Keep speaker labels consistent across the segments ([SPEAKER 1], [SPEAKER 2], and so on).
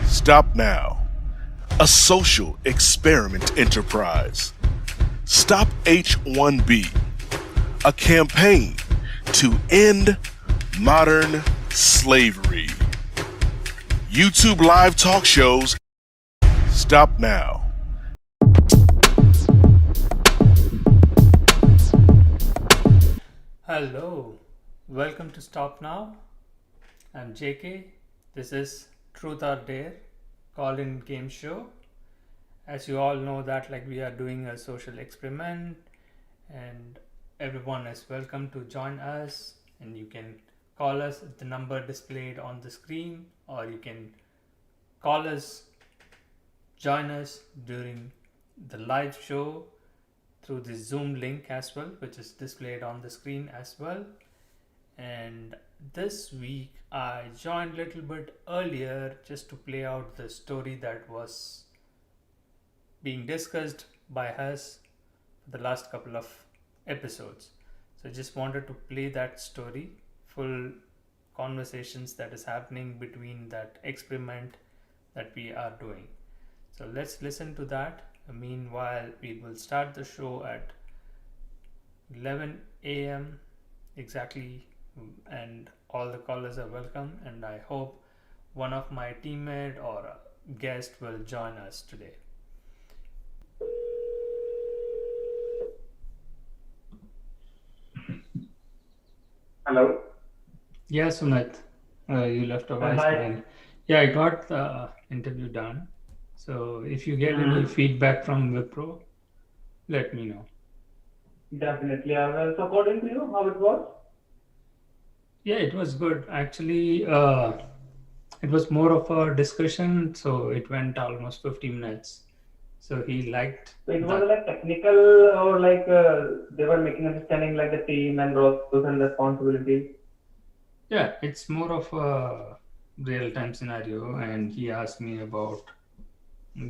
[SPEAKER 1] Stop Now, a social experiment enterprise. Stop H1B, a campaign to end modern slavery. YouTube live talk shows. Stop Now.
[SPEAKER 2] Hello, welcome to Stop Now. I'm JK. This is Truth or Dare call-in game show. As you all know that we are doing a social experiment and everyone is welcome to join us, and you can call us at the number displayed on the screen, or you can call us, join us during the live show through the Zoom link as well, which is displayed on the screen as well. And this week I joined a little bit earlier just to play out the story that was being discussed by us for the last couple of episodes. So I just wanted to play that story, full conversations that is happening between that experiment that we are doing. So let's listen to that. Meanwhile, we will start the show at 11 a.m. exactly, and all the callers are welcome, and I hope one of my teammate or a guest will join us today.
[SPEAKER 3] Hello.
[SPEAKER 2] Yeah, Sumit, you left a voicemail. Yeah, I got the interview done. So if you get any feedback from Wipro, let me know.
[SPEAKER 3] Definitely, I will. So according to you, how it was?
[SPEAKER 2] Yeah, it was good. Actually, it was more of a discussion, so it went almost 50 minutes. So he liked
[SPEAKER 3] So it was
[SPEAKER 2] that.
[SPEAKER 3] like technical or like they were making understanding like the team and roles and responsibilities.
[SPEAKER 2] Yeah, it's more of a real-time scenario, and he asked me about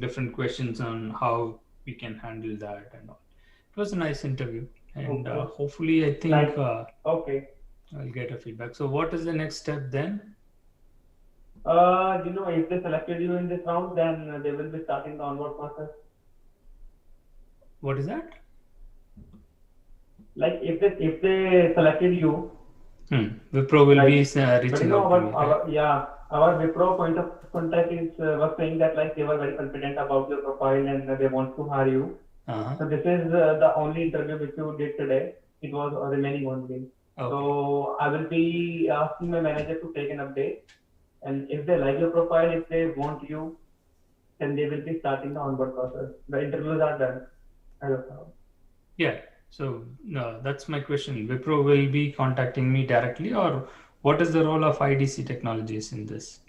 [SPEAKER 2] different questions on how we can handle that and all. It was a nice interview, and
[SPEAKER 3] Okay.
[SPEAKER 2] hopefully, I think
[SPEAKER 3] Like okay.
[SPEAKER 2] I'll get a feedback. So, what is the next step then?
[SPEAKER 3] If they selected you in this round, then they will be starting the onboard process.
[SPEAKER 2] What is that?
[SPEAKER 3] Like if they selected you,
[SPEAKER 2] Wipro will
[SPEAKER 3] like,
[SPEAKER 2] be
[SPEAKER 3] but
[SPEAKER 2] reaching out to me, right?
[SPEAKER 3] our Wipro point of contact is was saying that like they were very confident about your profile and they want to hire you.
[SPEAKER 2] Uh-huh.
[SPEAKER 3] So this is the only interview which you did today. It was remaining only.
[SPEAKER 2] Okay.
[SPEAKER 3] So I will be asking my manager to take an update, and if they like your profile, if they want you, then they will be starting the onboard process. The interviews are done as of now.
[SPEAKER 2] Yeah. So that's my question. Wipro will be contacting me directly, or what is the role of IDC Technologies in this?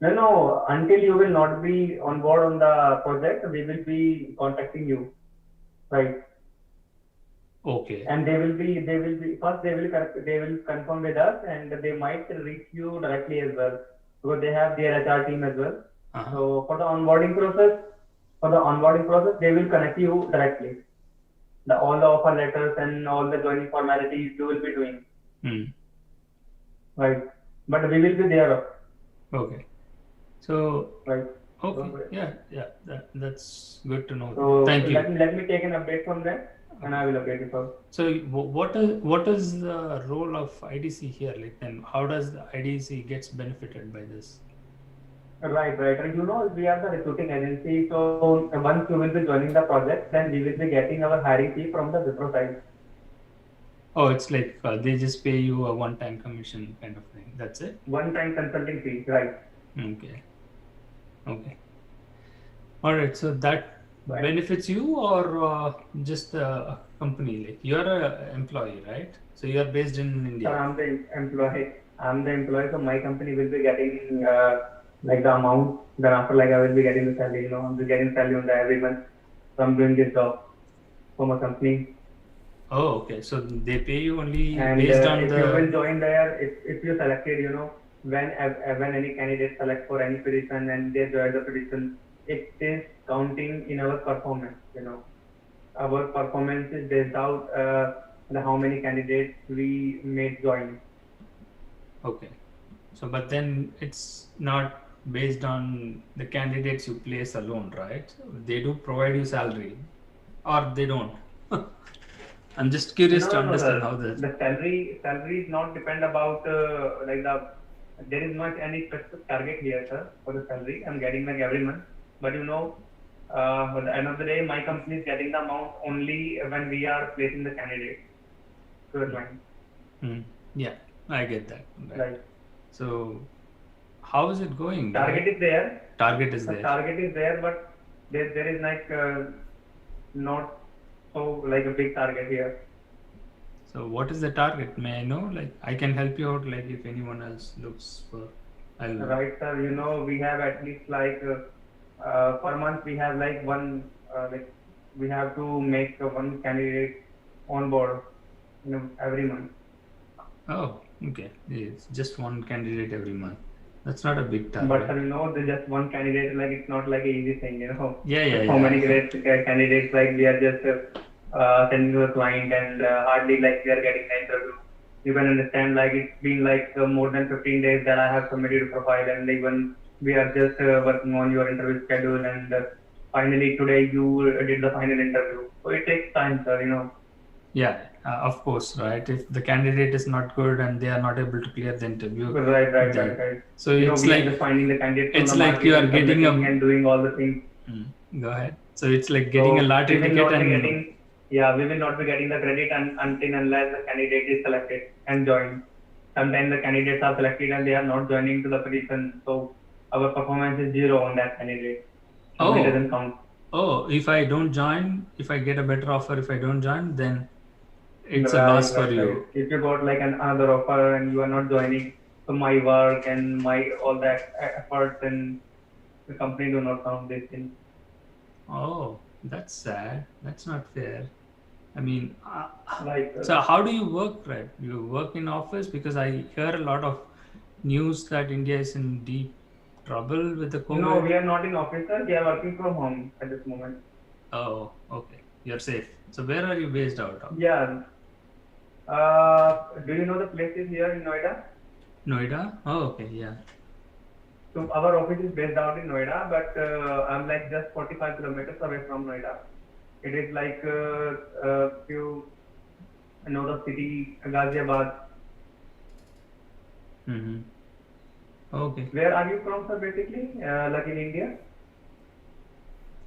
[SPEAKER 3] No, until you will not be on board on the project, we will be contacting you, right?
[SPEAKER 2] Okay.
[SPEAKER 3] And first they will confirm with us, and they might reach you directly as well, because they have their HR team as well.
[SPEAKER 2] Uh-huh.
[SPEAKER 3] So for the onboarding process, they will connect you directly. All the offer letters and all the joining formalities you will be doing, right? But we will be there,
[SPEAKER 2] Okay. So
[SPEAKER 3] right?
[SPEAKER 2] okay. Yeah. That's good to know.
[SPEAKER 3] So
[SPEAKER 2] Thank you.
[SPEAKER 3] let me take an update from there, and I will update you first.
[SPEAKER 2] So what is the role of IDC here? Like, then how does the IDC gets benefited by this?
[SPEAKER 3] Right. We are the recruiting agency. So once you will be joining the project, then we will be getting our hiring fee from the Wipro side.
[SPEAKER 2] Oh, it's like they just pay you a one-time commission kind of thing. That's it?
[SPEAKER 3] One-time consulting fee, right?
[SPEAKER 2] Okay. All right. So that benefits you, or just the company? Like, you're an employee, right? So you're based in India.
[SPEAKER 3] So I'm the employee. So my company will be getting like the amount. Then after, like, I will be getting the salary. I'll be getting salary on the every month. So I'm doing this job for my company.
[SPEAKER 2] Oh, okay. So they pay you only
[SPEAKER 3] And
[SPEAKER 2] based on
[SPEAKER 3] if
[SPEAKER 2] the.
[SPEAKER 3] you will join there, if you selected, when any candidate select for any position and they join the position, it is counting in our performance. Our performance is based out how many candidates we made join.
[SPEAKER 2] Okay. So, but then it's not based on the candidates you place alone, right? They do provide you salary, or they don't. I'm just curious to
[SPEAKER 3] No,
[SPEAKER 2] understand
[SPEAKER 3] sir.
[SPEAKER 2] how that.
[SPEAKER 3] The salary is not depend about like there is not any specific target here, sir, for the salary. I'm getting like every month, but at the end of the day, my company is getting the amount only when we are placing the candidate to the client.
[SPEAKER 2] Yeah, I get that. Right.
[SPEAKER 3] Right.
[SPEAKER 2] So, how is it going?
[SPEAKER 3] Target is there.
[SPEAKER 2] Target is
[SPEAKER 3] The
[SPEAKER 2] there.
[SPEAKER 3] target is there, but there is like not so like a big target here.
[SPEAKER 2] So, what is the target? May I know? Like, I can help you out. Like, if anyone else looks for, I'll.
[SPEAKER 3] Right, sir. We have at least like per month we have like one like we have to make one candidate on board, every month.
[SPEAKER 2] Oh, okay. It's just one candidate every month. That's not a big target.
[SPEAKER 3] But sir, there's just one candidate, like it's not like an easy thing,
[SPEAKER 2] Yeah.
[SPEAKER 3] How many great candidates like we are just sending to the client and hardly like we are getting the interview. You can understand like it's been like more than 15 days that I have submitted a profile, and even we are just working on your interview schedule, and finally today you did the final interview. So it takes time, sir.
[SPEAKER 2] Yeah, of course, right? If the candidate is not good and they are not able to clear the interview,
[SPEAKER 3] Right.
[SPEAKER 2] so it's
[SPEAKER 3] we
[SPEAKER 2] like
[SPEAKER 3] are just finding the candidate from
[SPEAKER 2] it's
[SPEAKER 3] the
[SPEAKER 2] like
[SPEAKER 3] market
[SPEAKER 2] you are
[SPEAKER 3] and
[SPEAKER 2] getting
[SPEAKER 3] submitting and doing all the things.
[SPEAKER 2] Go ahead. So it's like getting a
[SPEAKER 3] So
[SPEAKER 2] lottery
[SPEAKER 3] we will
[SPEAKER 2] ticket
[SPEAKER 3] not be
[SPEAKER 2] and
[SPEAKER 3] getting, we will not be getting the credit until unless the candidate is selected and joined. Sometimes the candidates are selected and they are not joining to the position, so our performance is zero on that candidate. Company doesn't count.
[SPEAKER 2] if I don't join, if I get a better offer, if I don't join, then it's a loss for you.
[SPEAKER 3] Right. If you got like another offer and you are not joining, so my work and my all that efforts and the company do not count these things.
[SPEAKER 2] Oh, that's sad. That's not fair. I mean,
[SPEAKER 3] Like,
[SPEAKER 2] so how do you work, right? You work in office, because I hear a lot of news that India is in deep trouble with the COVID.
[SPEAKER 3] No, we are not in office, sir. We are working from home at this moment.
[SPEAKER 2] Oh, okay. You're safe. So where are you based out of?
[SPEAKER 3] Yeah. Do you know the places here in Noida?
[SPEAKER 2] Noida? Oh, okay. Yeah.
[SPEAKER 3] So our office is based out in Noida, but I'm like just 45 kilometers away from Noida. It is like few, the city, Ghaziabad.
[SPEAKER 2] Okay.
[SPEAKER 3] Where are you from, sir, basically? Like in India?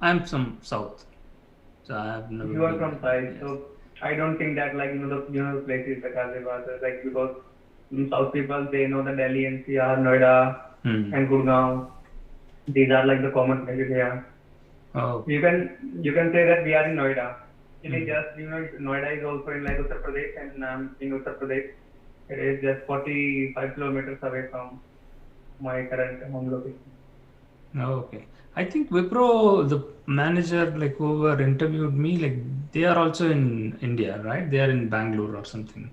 [SPEAKER 2] I'm from south. So I have never
[SPEAKER 3] You are
[SPEAKER 2] been
[SPEAKER 3] from
[SPEAKER 2] there.
[SPEAKER 3] South,
[SPEAKER 2] Yes.
[SPEAKER 3] so I don't think that like the places like Ghaziabad, like because South people they know the Delhi NCR, Noida, and Gurgaon. These are like the common places here.
[SPEAKER 2] Oh.
[SPEAKER 3] You can say that we are in Noida. It is just Noida is also in like Uttar Pradesh, and in Uttar Pradesh. It is just 45 kilometers away from my current home location.
[SPEAKER 2] Oh, okay. I think Wipro, the manager, like whoever interviewed me, like they are also in India, right? They are in Bangalore or something.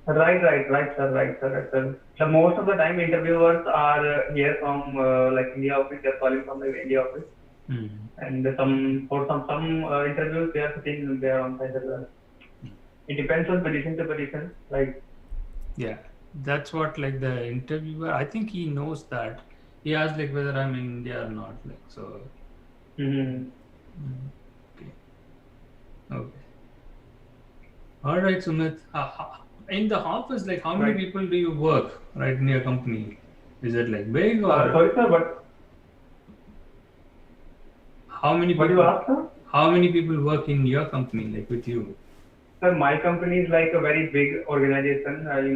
[SPEAKER 3] Right, sir. So most of the time interviewers are here from like India office. They're calling from the India office, and some interviews they are sitting there on site as well. It depends on position to position. Like,
[SPEAKER 2] Yeah, that's what like the interviewer. I think he knows that. He asked like whether I'm in India or not. Like so. Okay. Okay. All right, Sumit. In the office, like how many
[SPEAKER 3] Right.
[SPEAKER 2] people do you work right in your company? Is it like big or
[SPEAKER 3] sorry, sir, but
[SPEAKER 2] how many
[SPEAKER 3] what do
[SPEAKER 2] people?
[SPEAKER 3] you ask, sir?
[SPEAKER 2] How many people work in your company, like with you?
[SPEAKER 3] Sir, my company is like a very big organization. In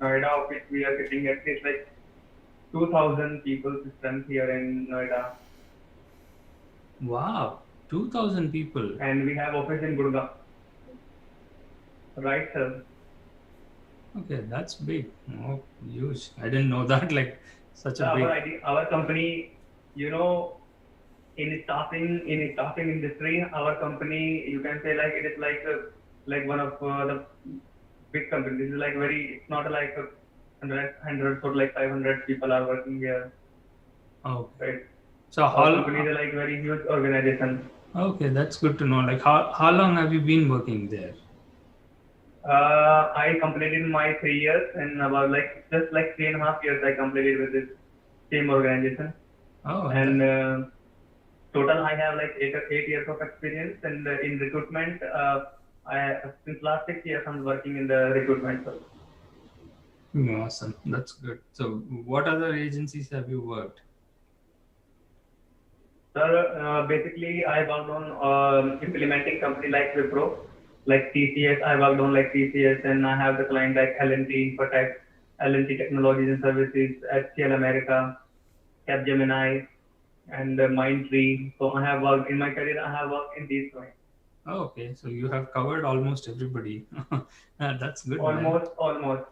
[SPEAKER 3] Noida office, we are sitting at least like 2,000 people strength here in Noida,
[SPEAKER 2] Wow, 2,000 people.
[SPEAKER 3] and we have office in Gurgaon. Right, sir.
[SPEAKER 2] Okay, that's big. Oh, huge. I didn't know that. Like such a big.
[SPEAKER 3] Our company, in staffing industry, our company, you can say like it is like one of the big companies. This is like it's not like hundreds or like 500 people are working here.
[SPEAKER 2] Oh,
[SPEAKER 3] right.
[SPEAKER 2] So
[SPEAKER 3] our company is like very huge organization.
[SPEAKER 2] Okay, that's good to know. Like how long have you been working there?
[SPEAKER 3] I completed my 3 years in about like just like 3.5 years. I completed with this same organization,
[SPEAKER 2] Oh, and
[SPEAKER 3] and
[SPEAKER 2] that,
[SPEAKER 3] total I have like 8 years of experience in recruitment. I since last 6 years I'm working in the recruitment. So,
[SPEAKER 2] awesome. That's good. So, what other agencies have you worked?
[SPEAKER 3] sir, basically I worked on implementing company like Wipro, like TCS. I worked on like TCS, and I have the client like L&T Infotech, L&T Technologies and Services, HCL America, Capgemini, and Mindtree. So I have worked in my career. I have worked in these clients.
[SPEAKER 2] Oh, okay. So you have covered almost everybody. That's good, man.
[SPEAKER 3] Almost.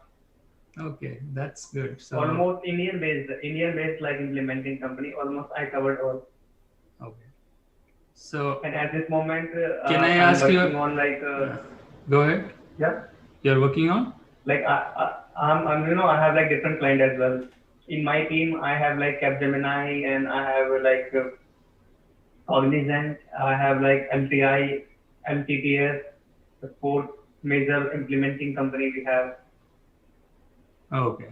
[SPEAKER 2] Okay, that's good. So,
[SPEAKER 3] Almost Indian based like implementing company. Almost I covered all.
[SPEAKER 2] okay. So,
[SPEAKER 3] And at this moment,
[SPEAKER 2] can I
[SPEAKER 3] I'm
[SPEAKER 2] ask
[SPEAKER 3] working
[SPEAKER 2] you?
[SPEAKER 3] on like
[SPEAKER 2] Go ahead.
[SPEAKER 3] yeah,
[SPEAKER 2] You're working on?
[SPEAKER 3] like I'm I have like different client as well. In my team, I have like Capgemini and I have like Cognizant. I have like LTI, LTTS, the fourth major implementing company we have.
[SPEAKER 2] Okay.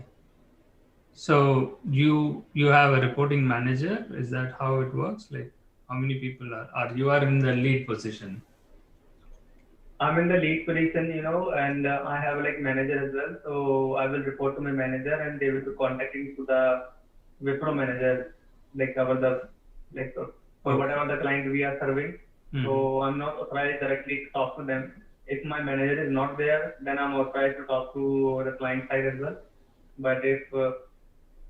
[SPEAKER 2] So you have a reporting manager? Is that how it works? Like how many people are you are in the lead position?
[SPEAKER 3] I'm in the lead position, and I have like manager as well. So I will report to my manager, and they will be contacting to the Wipro manager, like our the like for
[SPEAKER 2] Okay.
[SPEAKER 3] whatever the client we are serving.
[SPEAKER 2] Mm-hmm.
[SPEAKER 3] So I'm not authorized directly to talk to them. If my manager is not there, then I'm authorized to talk to the client side as well. But if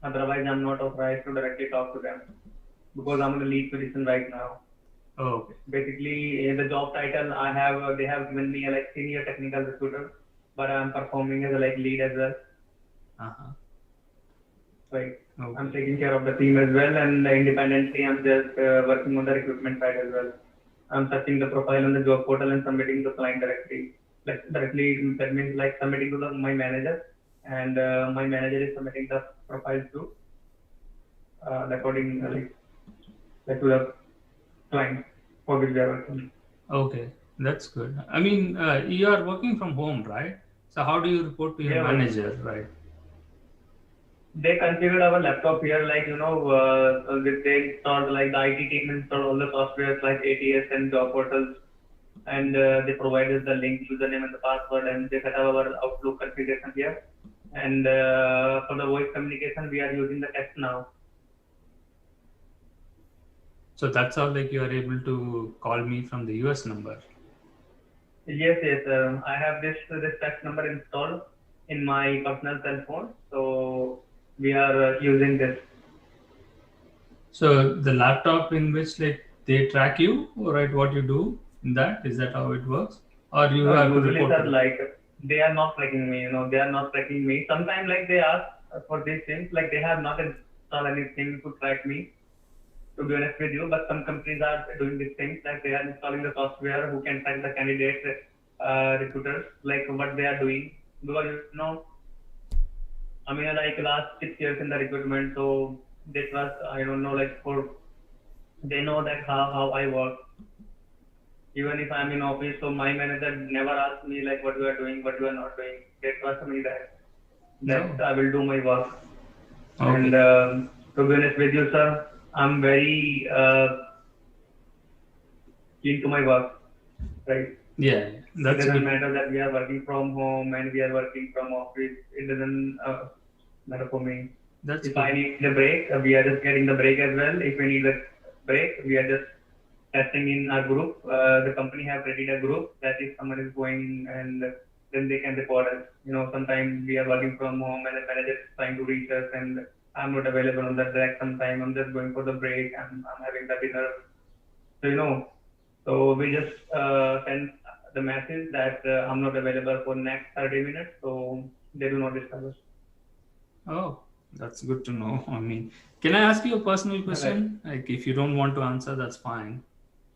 [SPEAKER 3] otherwise, I'm not authorized to directly talk to them because I'm in the lead position right now.
[SPEAKER 2] Oh, okay.
[SPEAKER 3] Basically, in the job title I have, they have given me a like senior technical recruiter, but I'm performing as a like lead as well.
[SPEAKER 2] Uh-huh.
[SPEAKER 3] Right, I'm
[SPEAKER 2] Okay.
[SPEAKER 3] taking care of the team as well, and independently I'm just working on the recruitment side as well. I'm searching the profile on the job portal and submitting to the client directly. Like directly, that means like submitting to my manager, and my manager is submitting the profile to according like to the client for which they are working.
[SPEAKER 2] Okay. That's good. I mean, you are working from home, right? So how do you report to your
[SPEAKER 3] Yeah, well,
[SPEAKER 2] manager, right?
[SPEAKER 3] they configured our laptop here, like, they installed, like, the IT team installed all the softwares like ATS and job portals, and they provided the link, username, and the password, and they set up our Outlook configuration here. And for the voice communication, we are using the text now.
[SPEAKER 2] So that's how like you are able to call me from the US number.
[SPEAKER 3] Yes. I have this text number installed in my personal cell phone, so we are using this.
[SPEAKER 2] So the laptop in which like they track you, right? What you do in that, is that how it works, or you
[SPEAKER 3] No,
[SPEAKER 2] have to
[SPEAKER 3] usually,
[SPEAKER 2] report to
[SPEAKER 3] sir,
[SPEAKER 2] them?
[SPEAKER 3] like they are not tracking me. They are not tracking me. Sometimes, like they ask for these things, like they have not installed anything to track me. To be honest with you, but some companies are doing these things, like they are installing the software who can track the candidate recruiters, like what they are doing. Because I mean, like last 6 years in the recruitment, so they trust. I don't know, like for they know that how I work. Even if I'm in office, so my manager never asks me like what you are doing, what you are not doing. They trust me that
[SPEAKER 2] No.
[SPEAKER 3] I will do my work. And
[SPEAKER 2] Okay.
[SPEAKER 3] to be honest with you, sir, I'm very keen to my work. Right?
[SPEAKER 2] Yeah,
[SPEAKER 3] It
[SPEAKER 2] that's
[SPEAKER 3] doesn't
[SPEAKER 2] good.
[SPEAKER 3] matter that we are working from home and we are working from office. It doesn't matter for me.
[SPEAKER 2] That's
[SPEAKER 3] If I
[SPEAKER 2] good.
[SPEAKER 3] need the break, we are just getting the break as well. If we need a break, we are just testing in our group. The company have created a group that if someone is going and then they can report us. Sometimes we are working from home and the manager is trying to reach us and I'm not available on that direct sometime. I'm just going for the break and I'm having the dinner. So we just send the message that I'm not available for next 30 minutes. So they do not disturb us.
[SPEAKER 2] Oh, that's good to know. I mean, can I ask you a personal
[SPEAKER 3] Right.
[SPEAKER 2] question? Like, if you don't want to answer, that's fine.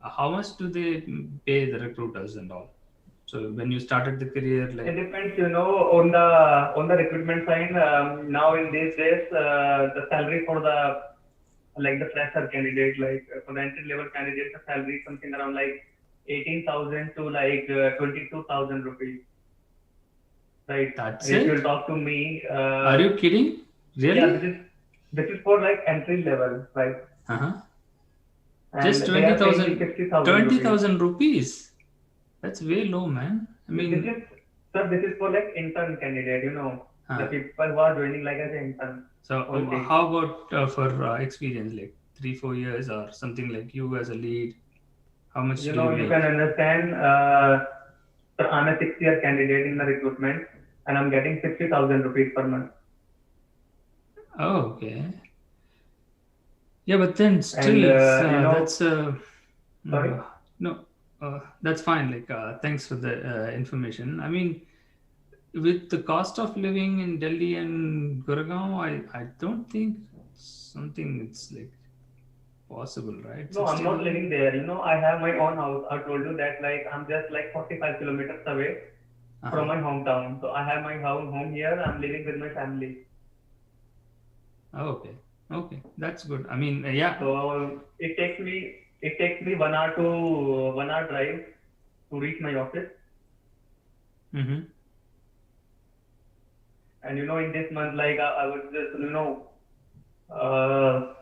[SPEAKER 2] How much do they pay the recruiters and all? So when you started the career,
[SPEAKER 3] It
[SPEAKER 2] like,
[SPEAKER 3] depends, on the recruitment side. Now in these days, the salary for the like the fresher candidate, like for the entry level candidate, the salary is something around like 18,000 to like 22,000 rupees. right?
[SPEAKER 2] That's
[SPEAKER 3] And if you'll
[SPEAKER 2] it?
[SPEAKER 3] talk to me,
[SPEAKER 2] Are you kidding?
[SPEAKER 3] yeah,
[SPEAKER 2] Really?
[SPEAKER 3] this is for like entry level, right?
[SPEAKER 2] Uh-huh.
[SPEAKER 3] And
[SPEAKER 2] Just
[SPEAKER 3] they are paying me
[SPEAKER 2] 20,000,
[SPEAKER 3] 60,000 rupees.
[SPEAKER 2] 20,000 rupees. That's way low, man. I
[SPEAKER 3] This
[SPEAKER 2] mean,
[SPEAKER 3] is, sir, this is for like intern candidate, the
[SPEAKER 2] huh.
[SPEAKER 3] people who are joining like as an intern
[SPEAKER 2] So
[SPEAKER 3] only.
[SPEAKER 2] how about for experience, like 3, 4 years or something like you as a lead? How much do you
[SPEAKER 3] You can
[SPEAKER 2] make?
[SPEAKER 3] understand, so I'm a 6 year candidate in the recruitment and I'm getting 60,000 rupees per month.
[SPEAKER 2] Oh, okay. Yeah, but then
[SPEAKER 3] And,
[SPEAKER 2] still, that's
[SPEAKER 3] sorry?
[SPEAKER 2] no, that's fine. Like, thanks for the information. I mean, with the cost of living in Delhi and Gurgaon, I don't think something it's like possible, right?
[SPEAKER 3] No, I'm not
[SPEAKER 2] 60,000.
[SPEAKER 3] living there. I have my own house. I told you that like I'm just like 45 kilometers away from
[SPEAKER 2] Uh-huh.
[SPEAKER 3] my hometown. So I have my home here. I'm living with my family.
[SPEAKER 2] Oh, okay. Okay, that's good. I mean, yeah.
[SPEAKER 3] So it takes me 1 hour to 1 hour drive to reach my office.
[SPEAKER 2] Mm-hmm.
[SPEAKER 3] And in this month, like I was just uh,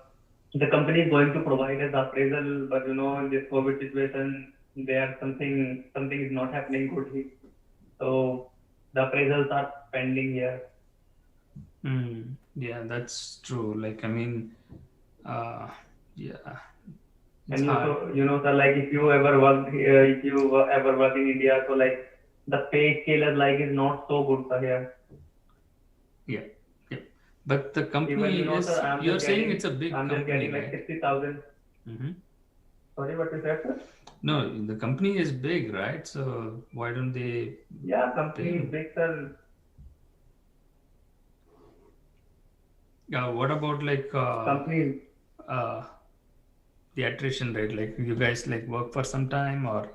[SPEAKER 3] the company is going to provide us appraisal, but in this COVID situation, there something is not happening good here. So the appraisals are pending here.
[SPEAKER 2] Yeah, that's true. Like, I mean, uh, yeah, it's
[SPEAKER 3] And
[SPEAKER 2] hard.
[SPEAKER 3] sir, like if you ever work in India, so like the pay scale is like is not so good sir, here.
[SPEAKER 2] Yeah, yeah. But the
[SPEAKER 3] Even
[SPEAKER 2] company
[SPEAKER 3] sir,
[SPEAKER 2] is, you're saying it's a big
[SPEAKER 3] I'm just
[SPEAKER 2] company,
[SPEAKER 3] getting like
[SPEAKER 2] right?
[SPEAKER 3] 60,000.
[SPEAKER 2] Mm-hmm.
[SPEAKER 3] Sorry, what you said, sir?
[SPEAKER 2] No, the company is big, right? So why don't they
[SPEAKER 3] Yeah,
[SPEAKER 2] pay
[SPEAKER 3] company is
[SPEAKER 2] me?
[SPEAKER 3] big, sir.
[SPEAKER 2] Yeah, what about like
[SPEAKER 3] Company,
[SPEAKER 2] uh, the attrition rate? Like you guys like work for some time, or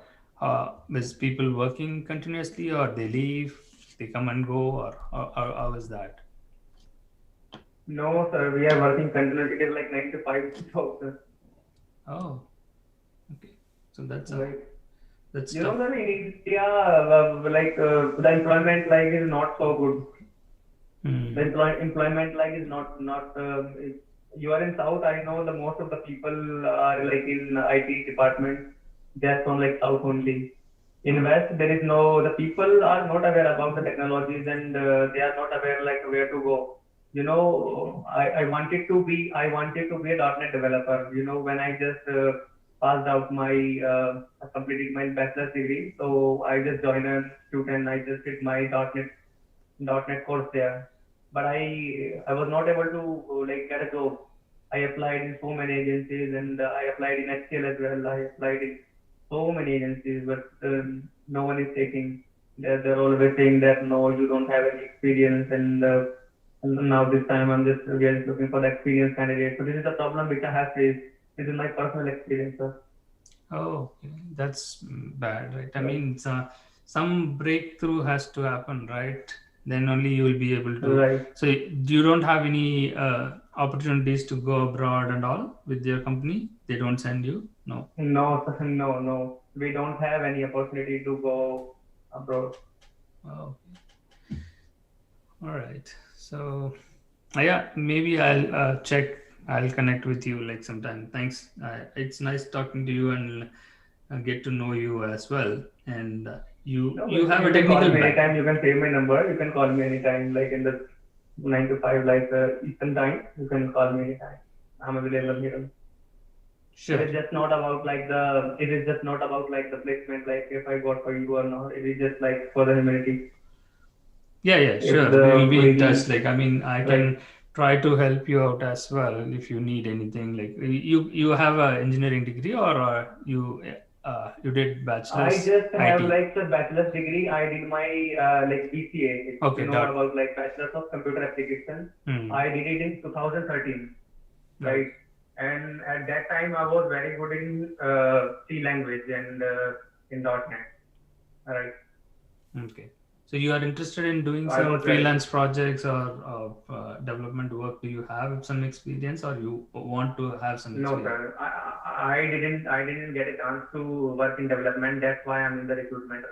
[SPEAKER 2] is people working continuously, or they leave, they come and go, or how is that?
[SPEAKER 3] no, sir. We are working continuously. It is like 9 to 5 job, sir.
[SPEAKER 2] Oh, okay. So
[SPEAKER 3] Right.
[SPEAKER 2] that's tough.
[SPEAKER 3] Sir, in India, the employment like is not so good. The
[SPEAKER 2] Hmm.
[SPEAKER 3] employment like is not. You are in South. I know the most of the people are like in IT department. They are from like South only. In West, there is no. The people are not aware about the technologies and they are not aware like where to go. I wanted to be a .NET developer. When I just passed out completed my bachelor's degree, so I just joined a student. I just did my .NET course there, but I was not able to like get a job. I applied in so many agencies and I applied in HCL as well. I applied in so many agencies, but no one is taking. They're always saying that no, you don't have any experience, and now this time I'm just really looking for the experienced candidate. So this is the problem which I have faced. This is my personal experience, sir.
[SPEAKER 2] Oh, okay. That's bad, right? I
[SPEAKER 3] Right,
[SPEAKER 2] mean, some breakthrough has to happen, right? Then only you will be able to.
[SPEAKER 3] right.
[SPEAKER 2] So you don't have any opportunities to go abroad and all with your company? They don't send you? No.
[SPEAKER 3] No, sir, no, no. We don't have any opportunity to go abroad.
[SPEAKER 2] Oh, all right. So yeah, maybe I'll check. I'll connect with you like sometime. Thanks. It's nice talking to you and get to know you as well. And you
[SPEAKER 3] No,
[SPEAKER 2] you
[SPEAKER 3] but
[SPEAKER 2] have a
[SPEAKER 3] you can call
[SPEAKER 2] technical
[SPEAKER 3] me
[SPEAKER 2] back.
[SPEAKER 3] anytime. You can save my number. You can call me anytime, like in the 9 to 5, like Eastern time. You can call me anytime. I'm available here. It
[SPEAKER 2] Sure.
[SPEAKER 3] is just not about like the. It is just not about like the placement, like if I got for you or not. It is just like for the humanity.
[SPEAKER 2] Yeah, yeah,
[SPEAKER 3] If
[SPEAKER 2] sure. We will
[SPEAKER 3] the
[SPEAKER 2] be in touch.
[SPEAKER 3] position,
[SPEAKER 2] Like, I mean, I
[SPEAKER 3] right?
[SPEAKER 2] can try to help you out as well if you need anything. Like, you have a engineering degree, or you did
[SPEAKER 3] I
[SPEAKER 2] bachelor's
[SPEAKER 3] just have
[SPEAKER 2] IT.
[SPEAKER 3] like the bachelor's degree. I did my like BCA. If you
[SPEAKER 2] Okay,
[SPEAKER 3] know
[SPEAKER 2] dot.
[SPEAKER 3] about like Bachelor's of Computer Application.
[SPEAKER 2] Hmm.
[SPEAKER 3] I did it in 2013,
[SPEAKER 2] Okay.
[SPEAKER 3] right? And at that time, I was very good in C language and in .NET, right?
[SPEAKER 2] Okay. So you are interested in doing
[SPEAKER 3] So I
[SPEAKER 2] some
[SPEAKER 3] was very
[SPEAKER 2] freelance projects or development work? Do you have some experience, or you want to have some
[SPEAKER 3] no
[SPEAKER 2] experience?
[SPEAKER 3] sir. I didn't get a chance to work in development. That's why I'm in the recruitment.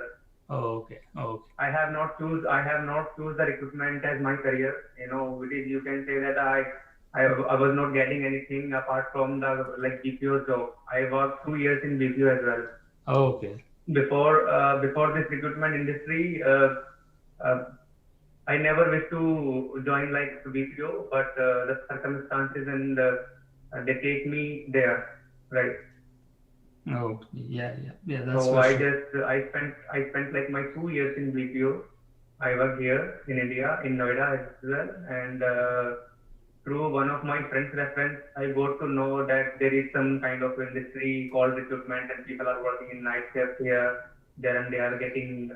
[SPEAKER 2] Oh, okay. Okay.
[SPEAKER 3] I have not choose the recruitment as my career. It is, you can say that I was not getting anything apart from the like BPO job. I worked 2 years in BPO as well.
[SPEAKER 2] Oh, okay.
[SPEAKER 3] Before this recruitment industry, uh, I never wish to join like BPO, but the circumstances and they take me there, right?
[SPEAKER 2] Oh, yeah, yeah, yeah. That's
[SPEAKER 3] So
[SPEAKER 2] for sure.
[SPEAKER 3] I spent like my 2 years in BPO. I work here in India in Noida as well, and through one of my friends' reference, I got to know that there is some kind of industry called recruitment, and people are working in night shifts here, there, and they are getting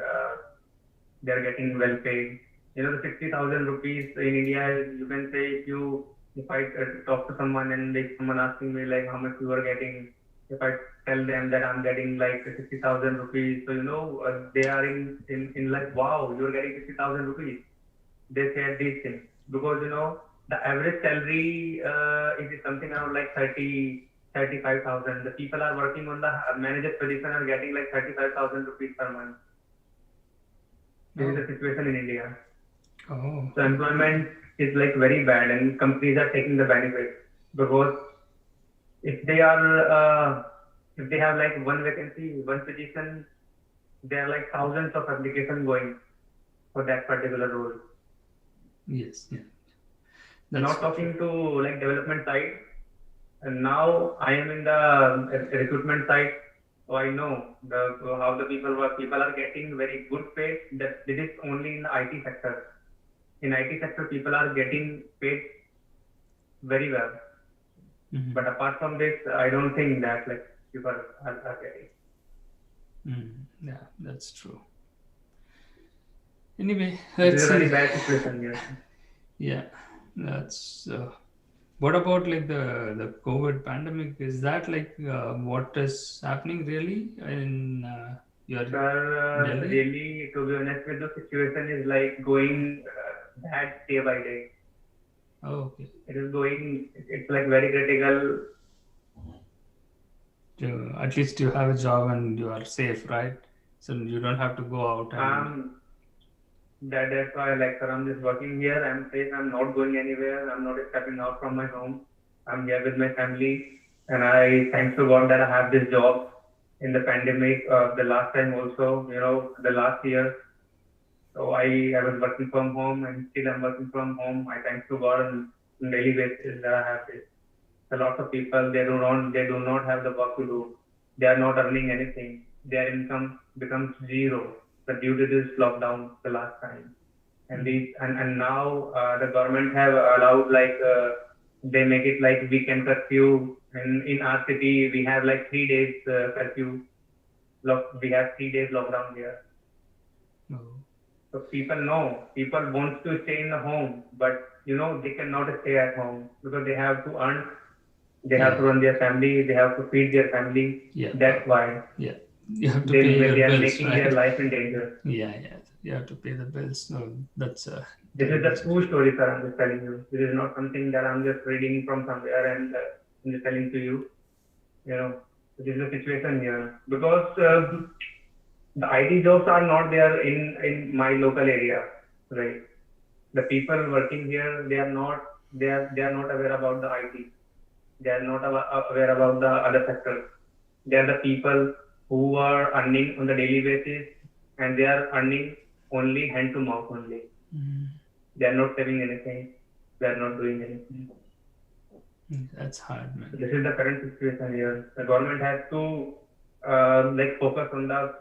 [SPEAKER 3] well paid. The 60,000 rupees in India, you can say, if I talk to someone and if someone asking me like how much you are getting, if I tell them that I'm getting like 60,000 rupees, so they are in like, wow, you're getting 60,000 rupees. They say these things because the average salary is something around like 35,000. The people are working on the manager position are getting like 35,000 rupees per month. This is
[SPEAKER 2] Oh,
[SPEAKER 3] the situation in India.
[SPEAKER 2] oh,
[SPEAKER 3] So employment is like very bad, and companies are taking the benefit because if they are if they have like one vacancy, one position, there are like thousands of applications going for that particular role.
[SPEAKER 2] yes, yeah. That's
[SPEAKER 3] Not
[SPEAKER 2] for sure.
[SPEAKER 3] talking to like development side, and now I am in the recruitment side, so I know how the people work. People are getting very good pay. That this is only in the IT sector. In IT sector, people are getting paid very well.
[SPEAKER 2] Mm-hmm.
[SPEAKER 3] But apart from this, I don't think that like people are getting.
[SPEAKER 2] Mm-hmm. Yeah, that's true. Anyway,
[SPEAKER 3] This is
[SPEAKER 2] let's
[SPEAKER 3] a very
[SPEAKER 2] see.
[SPEAKER 3] bad situation here.
[SPEAKER 2] Yeah, that's. What about like the COVID pandemic? Is that like what is happening really in your
[SPEAKER 3] Sir,
[SPEAKER 2] Delhi?
[SPEAKER 3] really, to be honest with the situation is like going bad day by day.
[SPEAKER 2] Oh, okay.
[SPEAKER 3] It is going, it's like very critical.
[SPEAKER 2] At least you have a job and you are safe, right? So you don't have to go out and.
[SPEAKER 3] That's why like sir, I'm just working here. I'm safe. I'm not going anywhere. I'm not stepping out from my home. I'm here with my family, and I thanks to God that I have this job in the pandemic. The last time also, the last year. So I was working from home, and still I'm working from home. I thanks to God on daily basis that I have this. A lot of people they do not have the work to do. They are not earning anything. Their income becomes zero. But due to this lockdown the last time, and now the government have allowed like they make it like weekend curfew. In our city we have like 3 days curfew. We have 3 days lockdown here.
[SPEAKER 2] Oh,
[SPEAKER 3] So people wants to stay in the home, but they cannot stay at home because they have to earn, they have to
[SPEAKER 2] yeah,
[SPEAKER 3] run their family, they have to feed their family.
[SPEAKER 2] yeah,
[SPEAKER 3] That's why
[SPEAKER 2] yeah. You have to
[SPEAKER 3] they
[SPEAKER 2] pay your
[SPEAKER 3] they are
[SPEAKER 2] bills,
[SPEAKER 3] making their
[SPEAKER 2] right?
[SPEAKER 3] life in danger.
[SPEAKER 2] Yeah, yeah. You have to pay the bills. No, that's a
[SPEAKER 3] This is
[SPEAKER 2] terrible
[SPEAKER 3] the true
[SPEAKER 2] situation.
[SPEAKER 3] story, sir. I'm just telling you. This is not something that I'm just reading from somewhere and I'm just telling to you. You know, this is the situation here because the IT jobs are not there in my local area, right? The people working here, they are not aware about the IT. They are not aware about the other sectors. They are the people who are earning on the daily basis, and they are earning only hand to mouth only.
[SPEAKER 2] Mm,
[SPEAKER 3] They are not saving anything. They are not doing anything.
[SPEAKER 2] that's hard,
[SPEAKER 3] So
[SPEAKER 2] man.
[SPEAKER 3] this is the current situation here. The government has to like focus on the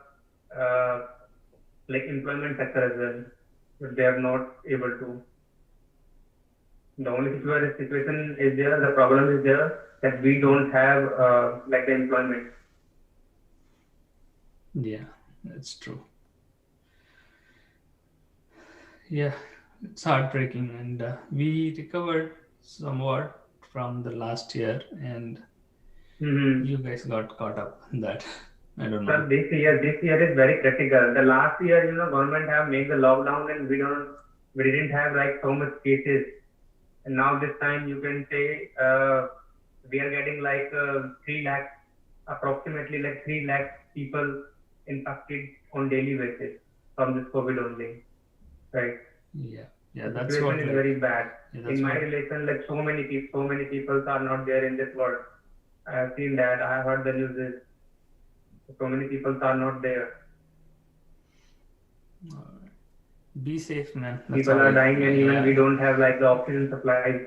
[SPEAKER 3] uh, like employment sector as well, but they are not able to. The only situation is there. The problem is there that we don't have like the employment.
[SPEAKER 2] Yeah, that's true. Yeah, it's heartbreaking, and we recovered somewhat from the last year, and
[SPEAKER 3] Mm-hmm.
[SPEAKER 2] you guys got caught up in that. I don't
[SPEAKER 3] So
[SPEAKER 2] know.
[SPEAKER 3] this year is very critical. The last year, government have made the lockdown and we didn't have like so much cases. And now this time you can say we are getting like 3 lakh, approximately like 3 lakh people infected on daily basis from this COVID only, right?
[SPEAKER 2] Yeah,
[SPEAKER 3] The
[SPEAKER 2] that's
[SPEAKER 3] situation
[SPEAKER 2] what
[SPEAKER 3] is
[SPEAKER 2] like
[SPEAKER 3] very bad.
[SPEAKER 2] that's
[SPEAKER 3] In my
[SPEAKER 2] what
[SPEAKER 3] relation, like so many people are not there in this world. I have seen that. I have heard the news. So many people are not there.
[SPEAKER 2] be safe, man. That's
[SPEAKER 3] People
[SPEAKER 2] all.
[SPEAKER 3] are dying, and even we
[SPEAKER 2] Yeah,
[SPEAKER 3] don't have like the oxygen supplies.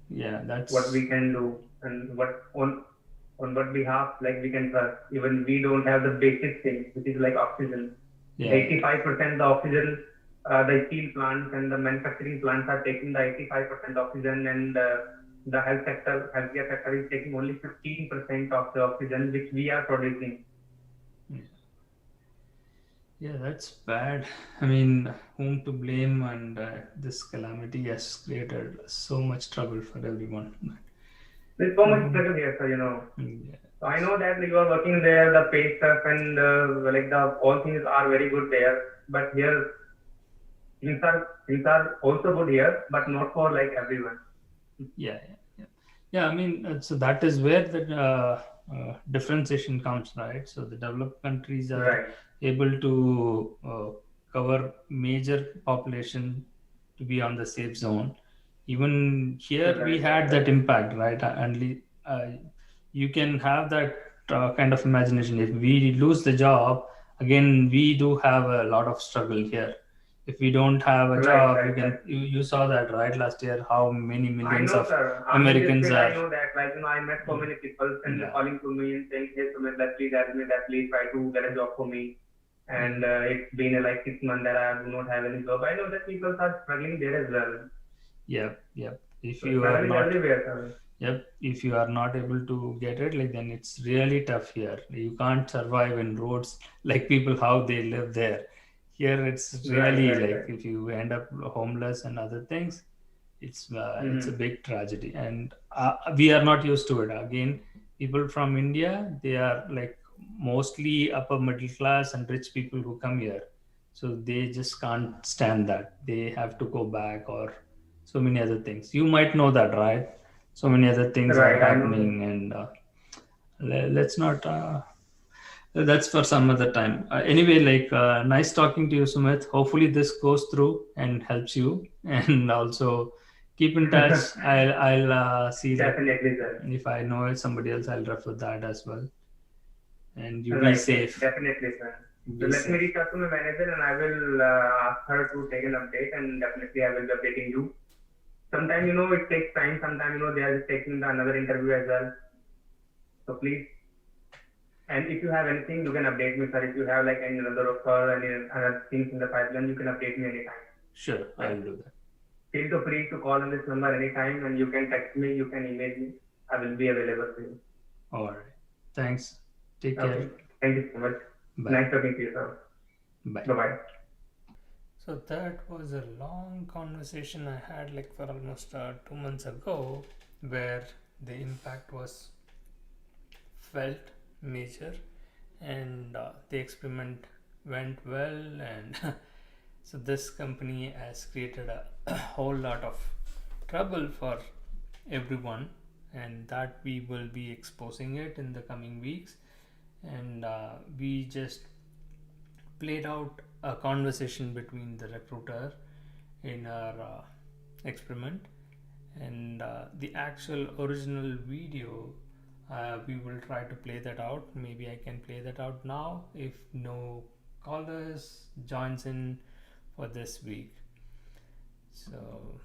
[SPEAKER 2] yeah,
[SPEAKER 3] What
[SPEAKER 2] that's
[SPEAKER 3] we can do and what on what behalf like we can trust. Even we don't have the basic thing, which is like oxygen.
[SPEAKER 2] yeah,
[SPEAKER 3] 85% the oxygen, the steel plants and the manufacturing plants are taking the 85% oxygen, and the healthcare sector is taking only 15% of the oxygen which we are producing.
[SPEAKER 2] yeah. Yeah, that's bad. I mean, whom to blame? And this calamity has created so much trouble for everyone.
[SPEAKER 3] There's so much
[SPEAKER 2] Um,
[SPEAKER 3] struggle here, sir.
[SPEAKER 2] yeah,
[SPEAKER 3] So I know that you are working there, the pay stuff and like the all things are very good there, but here things are also good here, but not for like everyone.
[SPEAKER 2] yeah, yeah. Yeah, I mean, so that is where the differentiation comes, right? So the developed countries are
[SPEAKER 3] Right,
[SPEAKER 2] able to cover major population to be on the safe zone. Even here, we
[SPEAKER 3] right,
[SPEAKER 2] had that
[SPEAKER 3] right.
[SPEAKER 2] impact, right? And you can have that kind of imagination. If we lose the job, again, we do have a lot of struggle here. If we don't have a
[SPEAKER 3] Right,
[SPEAKER 2] job,
[SPEAKER 3] right, right.
[SPEAKER 2] you saw that, right, last year, how many
[SPEAKER 3] I
[SPEAKER 2] millions
[SPEAKER 3] know,
[SPEAKER 2] of
[SPEAKER 3] sir. In this
[SPEAKER 2] Americans
[SPEAKER 3] field, I
[SPEAKER 2] are.
[SPEAKER 3] know that. Like, I met so many people and
[SPEAKER 2] Yeah,
[SPEAKER 3] calling to me and saying, "Hey, Sumit, let's please help me. That please try to get a job for me." And it's been like 6 months that I do not have any job. I know that people are struggling there as well.
[SPEAKER 2] yep. If
[SPEAKER 3] So
[SPEAKER 2] you are
[SPEAKER 3] struggle is
[SPEAKER 2] not,
[SPEAKER 3] everywhere, sir.
[SPEAKER 2] yep, if you are not able to get it, like, then it's really tough here. You can't survive in roads like people how they live there. Here it's
[SPEAKER 3] Right,
[SPEAKER 2] really
[SPEAKER 3] right,
[SPEAKER 2] like
[SPEAKER 3] right.
[SPEAKER 2] if you end up homeless and other things, it's a
[SPEAKER 3] Mm-hmm.
[SPEAKER 2] big tragedy, and we are not used to it. Again, people from India, they are like mostly upper middle class and rich people who come here, so they just can't stand that. They have to go back, or so many other things. You might know that, right? So many other things are
[SPEAKER 3] Right, I know that.
[SPEAKER 2] happening, and let's not. That's for some other time. Anyway, like, nice talking to you, Sumit. Hopefully, this goes through and helps you, and also keep in touch. I'll see that
[SPEAKER 3] Definitely, sir.
[SPEAKER 2] if I know somebody else, I'll refer that as well. And you be
[SPEAKER 3] Right,
[SPEAKER 2] safe.
[SPEAKER 3] definitely, sir. So
[SPEAKER 2] Be
[SPEAKER 3] let me
[SPEAKER 2] safe.
[SPEAKER 3] reach out to my manager and I will ask her to take an update, and definitely I will be updating you. Sometimes, it takes time. Sometimes, they are just taking another interview as well. So please, and if you have anything, you can update me, sir. If you have like any other offer, any other things in the pipeline, you can update me anytime.
[SPEAKER 2] Sure, I'll
[SPEAKER 3] Right?
[SPEAKER 2] do that.
[SPEAKER 3] Feel free to call on this number anytime, and you can text me, you can email me. I will be available for you.
[SPEAKER 2] All right. Thanks. Take care.
[SPEAKER 3] Okay. Thank you so much.
[SPEAKER 2] Bye.
[SPEAKER 3] Nice talking to you, sir.
[SPEAKER 2] Bye.
[SPEAKER 3] Bye-bye.
[SPEAKER 2] So that was a long conversation I had like for almost 2 months ago, where the impact was felt major, and the experiment went well, and so this company has created a whole lot of trouble for everyone, and that we will be exposing it in the coming weeks. And we just played out a conversation between the recruiter in our experiment, and the actual original video, we will try to play that out. Maybe I can play that out now if no callers joins in for this week. So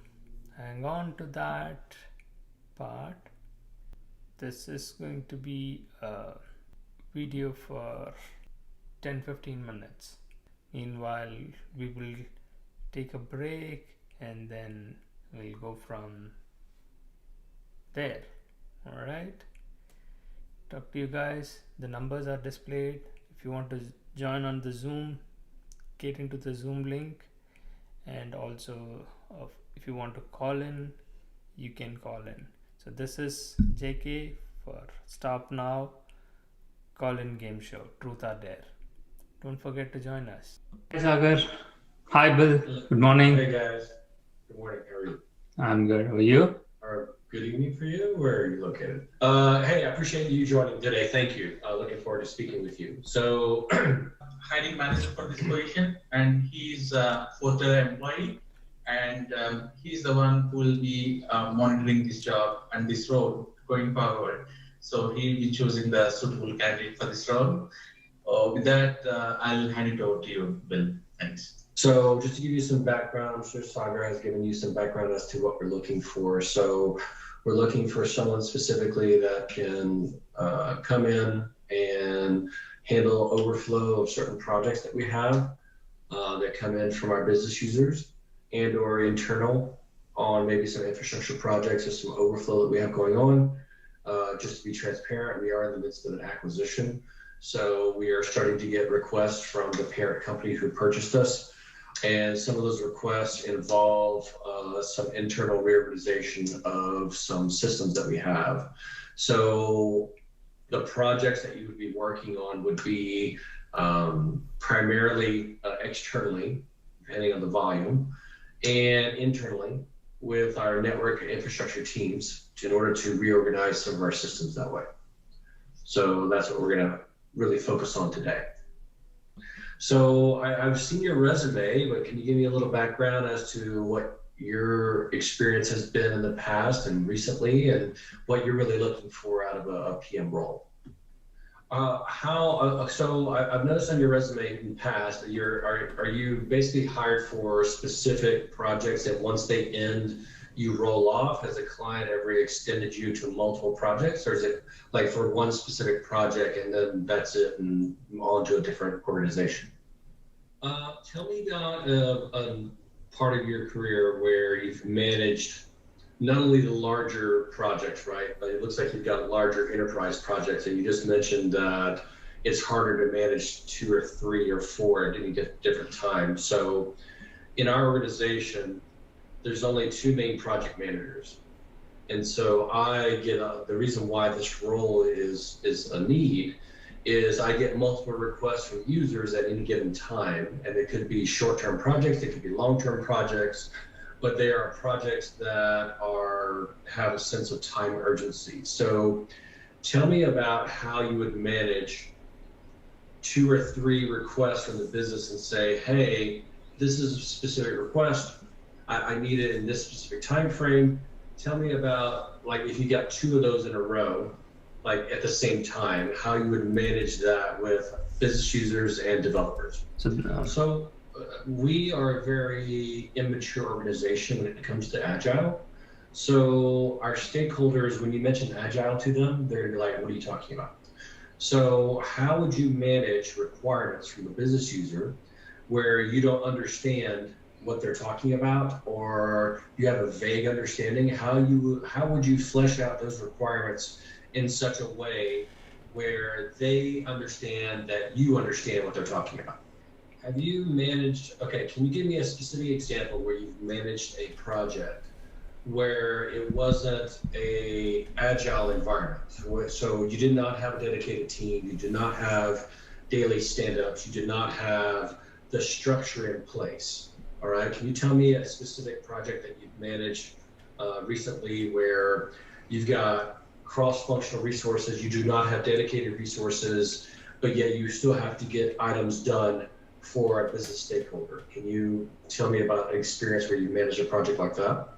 [SPEAKER 2] hang on to that part. This is going to be a video for 10-15 minutes. Meanwhile, we will take a break and then we'll go from there. All right, talk to you guys. The numbers are displayed. If you want to join on the Zoom, get into the Zoom link, and also if you want to call in, you can call in. So this is JK for Stop Now call-in game show, Truth or Dare. Don't forget to join us. Hi Sagar. Hi Bill. Good morning.
[SPEAKER 4] Hey guys. Good morning. How are you?
[SPEAKER 2] I'm good. How are you?
[SPEAKER 4] Or good evening for you. Where are you located? Hey, I appreciate you joining today. Thank you. Looking forward to speaking with you. So
[SPEAKER 5] hiring manager for this position, and he's a fourth-year employee, and he's the one who will be monitoring this job and this role going forward. So he'll be choosing the suitable candidate for this role. With that, I'll hand it over to you, Bill. Thanks.
[SPEAKER 6] So just to give you some background, I'm sure Sagar has given you some background as to what we're looking for. So we're looking for someone specifically that can come in and handle overflow of certain projects that we have that come in from our business users and or internal on maybe some infrastructure projects or some overflow that we have going on. Just to be transparent, we are in the midst of an acquisition. So we are starting to get requests from the parent company who purchased us. And some of those requests involve some internal reorganization of some systems that we have. So the projects that you would be working on would be primarily externally, depending on the volume, and internally with our network infrastructure teams in order to reorganize some of our systems that way. So that's what we're gonna really focus on today. So I've seen your resume, but can you give me a little background as to what your experience has been in the past and recently, and what you're really looking for out of a PM role? So I've noticed on your resume in the past that are you basically hired for specific projects that once they end, you roll off? Has a client ever extended you to multiple projects, or is it like for one specific project and then that's it and on to a different organization? Tell me about a part of your career where you've managed not only the larger projects, right, but it looks like you've got larger enterprise projects, and you just mentioned that it's harder to manage 2 or 3 or 4 at any different time. So in our organization, there's only 2 main project managers. And so I get the reason why this role is a need is I get multiple requests from users at any given time, and it could be short-term projects, it could be long-term projects, but they are projects that have a sense of time urgency. So tell me about how you would manage 2 or 3 requests from the business and say, hey, this is a specific request, I need it in this specific time frame. Tell me about, like, if you got 2 of those in a row, like at the same time, how you would manage that with business users and developers. So we are a very immature organization when it comes to Agile. So our stakeholders, when you mention Agile to them, they're like, what are you talking about? So how would you manage requirements from a business user where you don't understand what they're talking about, or you have a vague understanding? How would you flesh out those requirements in such a way where they understand that you understand what they're talking about? Have you managed, okay, can you give me a specific example where you've managed a project where it wasn't a agile environment? So you did not have a dedicated team, you did not have daily stand-ups, you did not have the structure in place. All right, can you tell me a specific project that you've managed recently where you've got cross-functional resources, you do not have dedicated resources, but yet you still have to get items done for a business stakeholder? Can you tell me about an experience where you managed a project like that?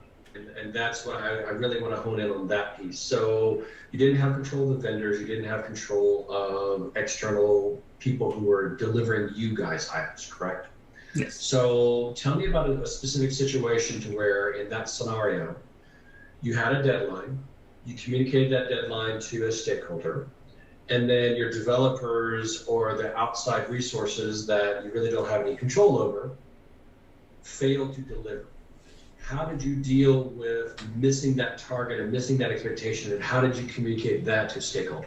[SPEAKER 6] And that's what I really want to hone in on, that piece. So you didn't have control of the vendors, you didn't have control of external people who were delivering you guys items, correct?
[SPEAKER 2] Yes.
[SPEAKER 6] So tell me about a specific situation to where in that scenario, you had a deadline, you communicated that deadline to a stakeholder, and then your developers or the outside resources that you really don't have any control over failed to deliver. How did you deal with missing that target and missing that expectation, and how did you communicate that to stakeholders?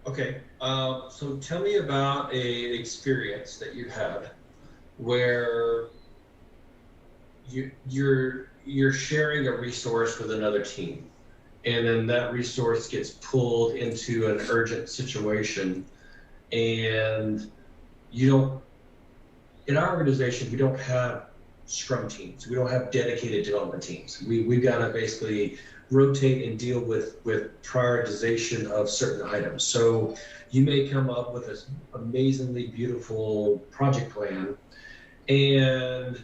[SPEAKER 6] Okay, so tell me about an experience that you had where you're sharing a resource with another team, and then that resource gets pulled into an urgent situation, and you don't, in our organization, we don't have Scrum teams. We don't have dedicated development teams. We've got to basically rotate and deal with prioritization of certain items. So you may come up with this amazingly beautiful project plan, and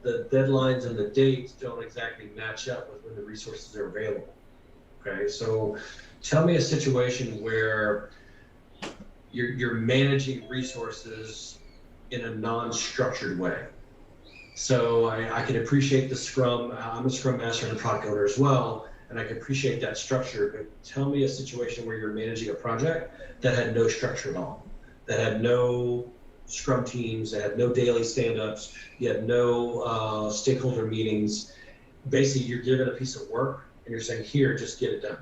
[SPEAKER 6] the deadlines and the dates don't exactly match up with when the resources are available. Okay, so tell me a situation where you're managing resources in a non-structured way. So I can appreciate the Scrum. I'm a Scrum Master and a product owner as well, and I can appreciate that structure. But tell me a situation where you're managing a project that had no structure at all, that had no Scrum teams, that had no daily stand-ups, you had no stakeholder meetings. Basically, you're given a piece of work and you're saying, here, just get it done.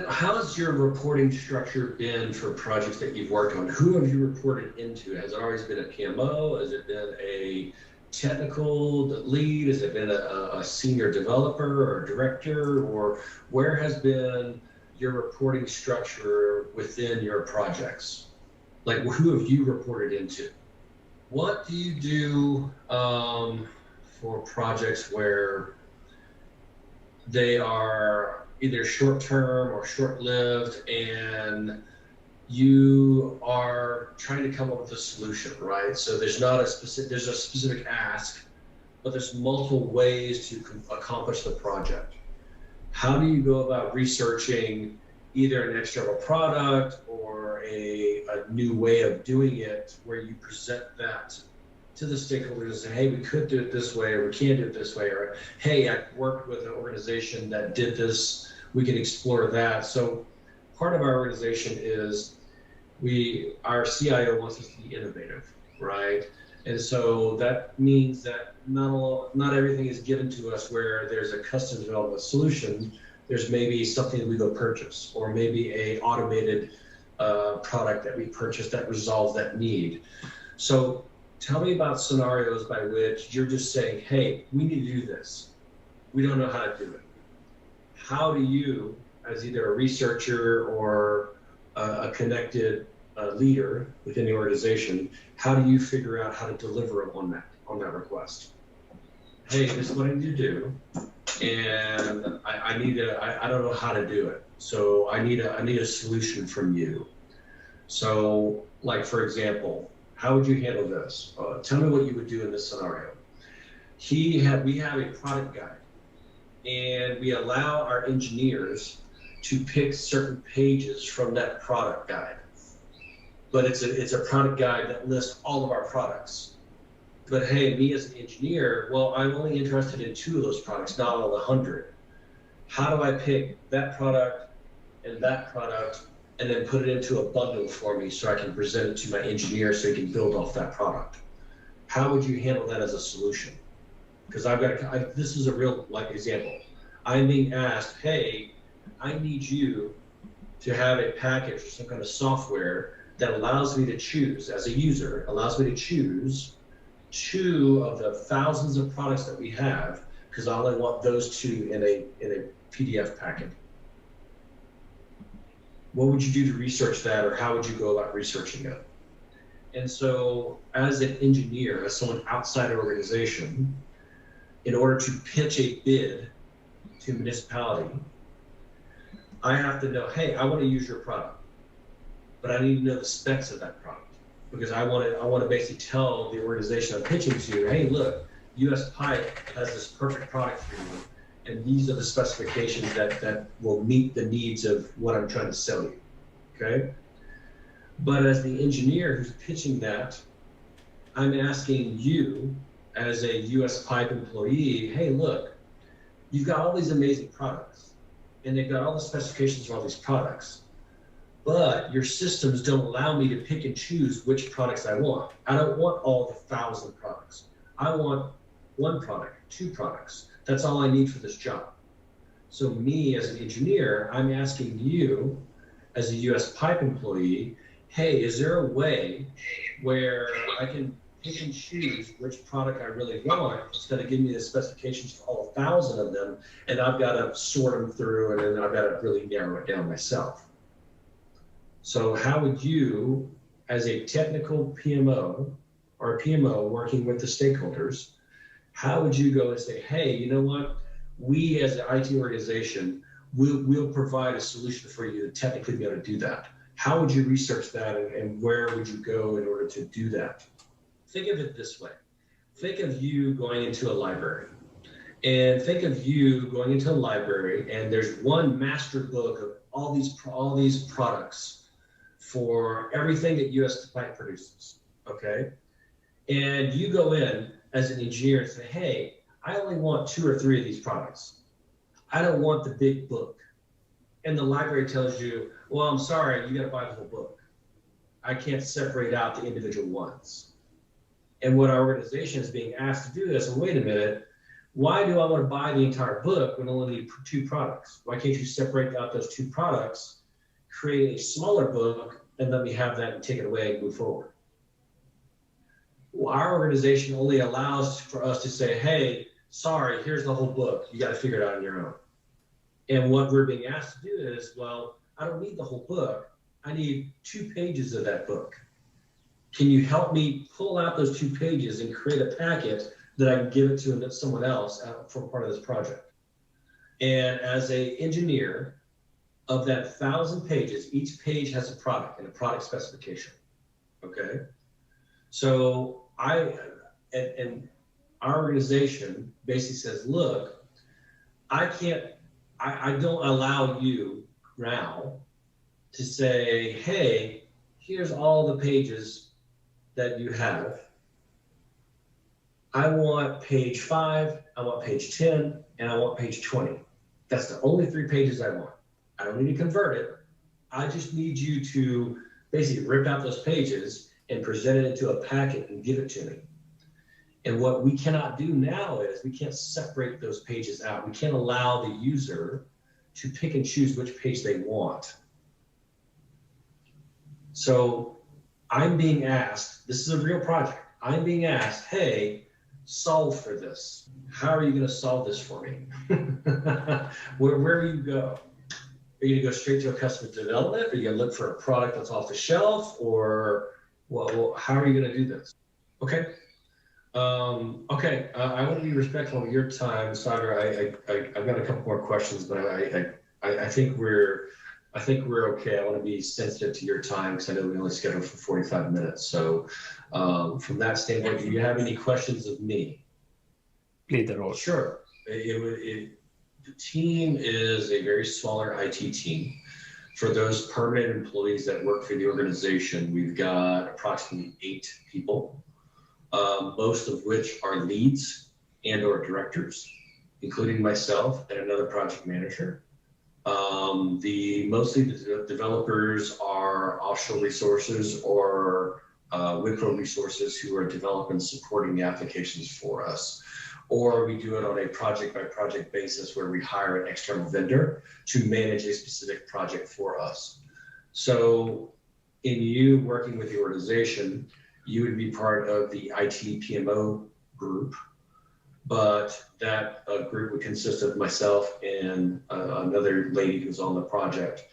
[SPEAKER 6] How's your reporting structure been for projects that you've worked on? Who have you reported into? Has it always been a PMO? Has it been a technical lead? Has it been a senior developer or a director? Or where has been your reporting structure within your projects? Like, who have you reported into? What do you do for projects where they are either short-term or short-lived, and you are trying to come up with a solution, right? So there's a specific ask, but there's multiple ways to accomplish the project. How do you go about researching either an external product or a new way of doing it, where you present that to the stakeholders and say, hey, we could do it this way, or we can't do it this way, or hey, I worked with an organization that did this, we can explore that. So part of our organization is our CIO wants us to be innovative, right? And so that means that not everything is given to us where there's a custom development solution. There's maybe something that we go purchase, or maybe a automated product that we purchase that resolves that need. So tell me about scenarios by which you're just saying, hey, we need to do this. We don't know how to do it. How do you, as either a researcher or a connected leader within the organization, how do you figure out how to deliver on that request? Hey, this is what I need to do, and I don't know how to do it. So I need a solution from you. So, like, for example, how would you handle this? Tell me what you would do in this scenario. We have a product guide, and we allow our engineers to pick certain pages from that product guide. But it's a product guide that lists all of our products. But hey, me as an engineer, well, I'm only interested in 2 of those products, not all 100. How do I pick that product and that product and then put it into a bundle for me so I can present it to my engineer so he can build off that product? How would you handle that as a solution? Because this is a real example. I'm being asked, hey, I need you to have a package or some kind of software that allows me to choose, as a user, allows me to choose 2 of the thousands of products that we have, because I only want those 2 in a PDF packet. What would you do to research that, or how would you go about researching it? And so as an engineer, as someone outside an organization, in order to pitch a bid to a municipality, I have to know, hey, I want to use your product, but I need to know the specs of that product, because I want to basically tell the organization I'm pitching to, hey, look, US Pipe has this perfect product for you, and these are the specifications that will meet the needs of what I'm trying to sell you, okay? But as the engineer who's pitching that, I'm asking you as a US Pipe employee, hey, look, you've got all these amazing products, and they've got all the specifications for all these products, but your systems don't allow me to pick and choose which products I want. I don't want all the 1,000 products. I want 1 product, 2 products. That's all I need for this job. So me as an engineer, I'm asking you as a US Pipe employee, hey, is there a way where I can pick and choose which product I really want instead of giving me the specifications for all 1,000 of them, and I've got to sort them through, and then I've got to really narrow it down myself. So how would you, as a technical PMO, or a PMO working with the stakeholders, how would you go and say, hey, you know what? We as an IT organization, we'll provide a solution for you to technically be able to do that. How would you research that, and where would you go in order to do that? Think of it this way. Think of you going into a library, and think of you going into a library, and there's one master book of all these products for everything that US Plant produces, okay? And you go in as an engineer and say, hey, I only want 2 or 3 of these products. I don't want the big book. And the library tells you, well, I'm sorry, you gotta buy the whole book. I can't separate out the individual ones. And what our organization is being asked to do is, well, wait a minute, why do I want to buy the entire book when I only need 2 products? Why can't you separate out those 2 products, create a smaller book, and let me have that and take it away and move forward? Well, our organization only allows for us to say, hey, sorry, here's the whole book. You got to figure it out on your own. And what we're being asked to do is, well, I don't need the whole book. I need 2 pages of that book. Can you help me pull out those 2 pages and create a packet that I can give it to someone else for part of this project? And as an engineer, of that 1,000 pages, each page has a product and a product specification, okay? So and our organization basically says, look, I don't allow you now to say, hey, here's all the pages that you have. I want page 5, I want page 10, and I want page 20. That's the only 3 pages I want. I don't need to convert it. I just need you to basically rip out those pages and present it into a packet and give it to me. And what we cannot do now is we can't separate those pages out. We can't allow the user to pick and choose which page they want. So I'm being asked, this is a real project. I'm being asked, hey, solve for this. How are you going to solve this for me? Where do you go? Are you going to go straight to a customer development? Are you going to look for a product that's off the shelf? Or well, how are you going to do this? Okay. I want to be respectful of your time, Sagar. I've got a couple more questions, but I think we're okay. I want to be sensitive to your time because I know we only scheduled for 45 minutes. So from that standpoint, do you have any questions of me?
[SPEAKER 2] Play the role.
[SPEAKER 6] Sure. The team is a very smaller IT team. For those permanent employees that work for the organization, we've got approximately 8 people. Most of which are leads and or directors, including myself and another project manager. Mostly the developers are offshore resources or Wipro resources who are developing and supporting the applications for us. Or we do it on a project by project basis where we hire an external vendor to manage a specific project for us. So in you working with the organization, you would be part of the IT PMO group, but that group would consist of myself and another lady who's on the project.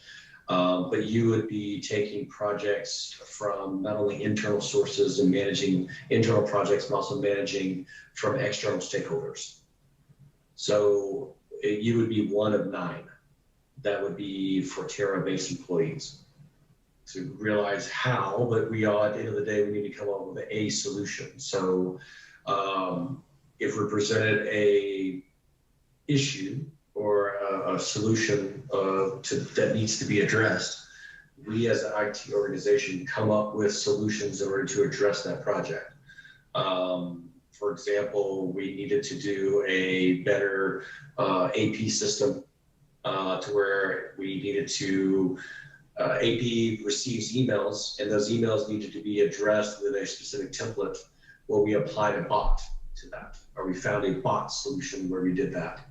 [SPEAKER 6] But you would be taking projects from not only internal sources and managing internal projects, but also managing from external stakeholders. So you would be one of 9. That would be Forterra-based employees. To realize how, but we all, at the end of the day, we need to come up with a solution. So if we're presented a issue or a solution that needs to be addressed, we as an IT organization come up with solutions in order to address that project. For example, we needed to do a better AP system to where we needed to AP receives emails, and those emails needed to be addressed with a specific template. Well, we applied a bot to that, or we found a bot solution where we did that.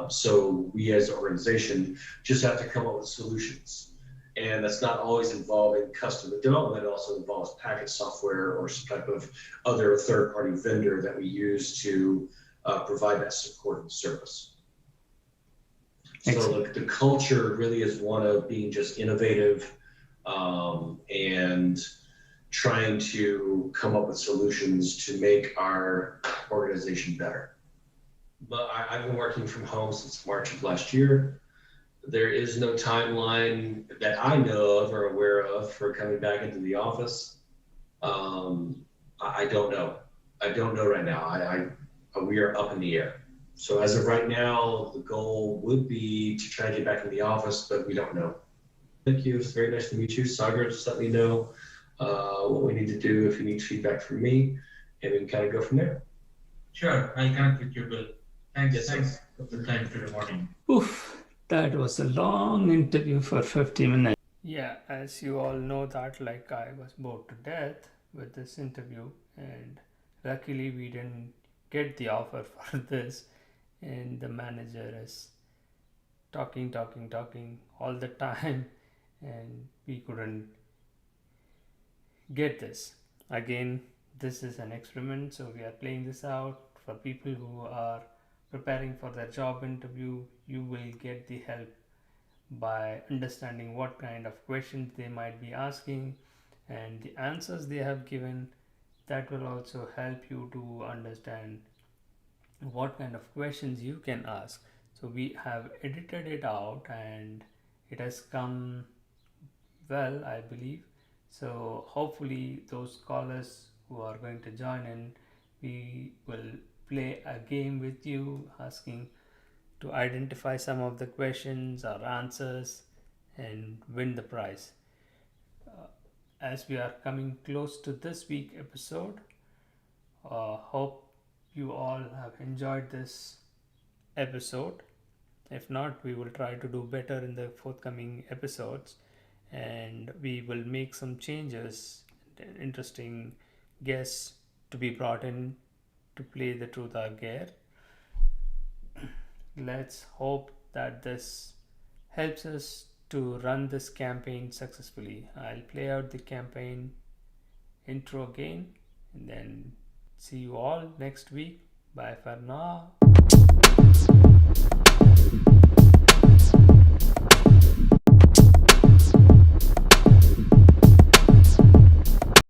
[SPEAKER 6] So we as an organization just have to come up with solutions. And that's not always involving custom development. It also involves package software or some type of other third-party vendor that we use to provide that support and service. So the culture really is one of being just innovative and trying to come up with solutions to make our organization better. But I've been working from home since March of last year. There is no timeline that I know of or aware of for coming back into the office. I don't know. I don't know right now. We are up in the air. So as of right now, the goal would be to try to get back in the office, but we don't know. Thank you. It's very nice to meet you. Sagar, just let me know what we need to do if you need feedback from me, and we can kind of go from there.
[SPEAKER 5] Sure, I'll connect with you, Bill. Thanks,
[SPEAKER 6] Yes, sir.
[SPEAKER 5] thanks for the time today morning.
[SPEAKER 2] Oof, that was a long interview for 50 minutes. Yeah, as you all know that like I was bored to death with this interview, and luckily we didn't get the offer for this, and the manager is talking all the time, and we couldn't get this. Again, this is an experiment, so we are playing this out for people who are preparing for their job interview. You will get the help by understanding what kind of questions they might be asking and the answers they have given. That will also help you to understand what kind of questions you can ask. So we have edited it out and it has come well, I believe. So hopefully those callers who are going to join in, we will play a game with you, asking to identify some of the questions or answers and win the prize. As we are coming close to this week episode, hope you all have enjoyed this episode. If not, we will try to do better in the forthcoming episodes, and we will make some changes and interesting guests to be brought in to play the truth or dare. Let's hope that this helps us to run this campaign successfully. I'll play out the campaign intro again and then see you all next week. Bye for now.